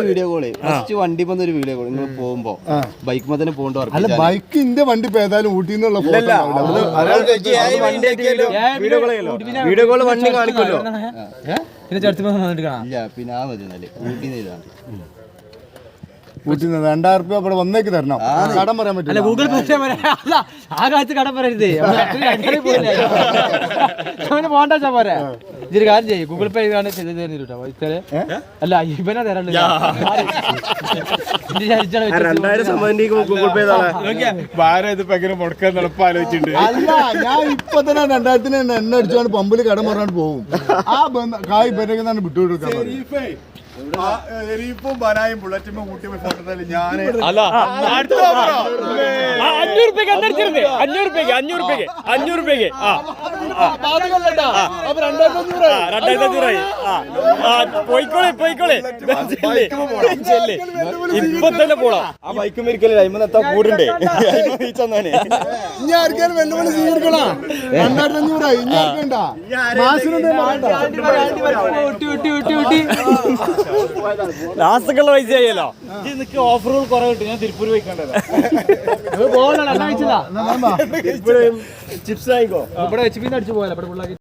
video call first വണ്ടി ഒരു video call നിങ്ങൾ പോകുമ്പോ ബൈക്ക് തന്നെ പോകണ്ടോ അല്ല ബൈക്കിന്റെ വണ്ടി ഇപ്പൊ ഏതായാലും ഊട്ടിന്നുള്ള വീഡിയോ കോള് വണ്ടി കാണിക്കുമല്ലോ പിന്നെ ആ മതി ഊട്ടിന്ന് ഇതാണ് ഊട്ടി 2000 രൂപ ഇവിടെ വന്നേക്ക് തരണം കടം പറയാൻ പറ്റില്ല ഗൂഗിൾ പേ ആ കാലത്ത് കടം പറയരുത് പോണ്ടാ പോരാ ഇതൊരു കാര്യം ചെയ്യും ഗൂഗിൾ പേ ചെയ്ത് തരുന്നിട്ടോ അല്ല ഇവനാ തരാണ്ട് ഗൂഗിൾ പേ അല്ല ഞാൻ ഇപ്പൊ തന്നെ 2000-ന് എണ്ണ അടിച്ചാണ് പമ്പിൽ കടം പറഞ്ഞാണ്ട് പോകും ആ കായ് പേരൊക്കെ വിട്ടുകൊടുക്കാൻ ബനായും ബുള്ളറ്റും കൂട്ടി ഫോട്ടോ ഞാൻ 500 ഇപ്പൊ തന്നെ പോടാ ആ ബൈക്കും ഇരിക്കല്ലേ എത്താ കൂടണ്ടേ ഇനി ആർക്കാരും വെല്ലുവിളി സ്വീകരിക്കണ 2500 ഇനി ആർക്കണ്ട ലാസ്റ്റൊക്കെയുള്ള പൈസ ആയല്ലോ ഓഫറുകൾ കുറെ കിട്ടും ഞാൻ തിരുപ്പൂർ പോയിക്കണ്ടല്ലോ ചിപ്സ് ആയിക്കോ ഇവിടെ വെച്ച് പിന്നെ അടിച്ചു പോയാലോ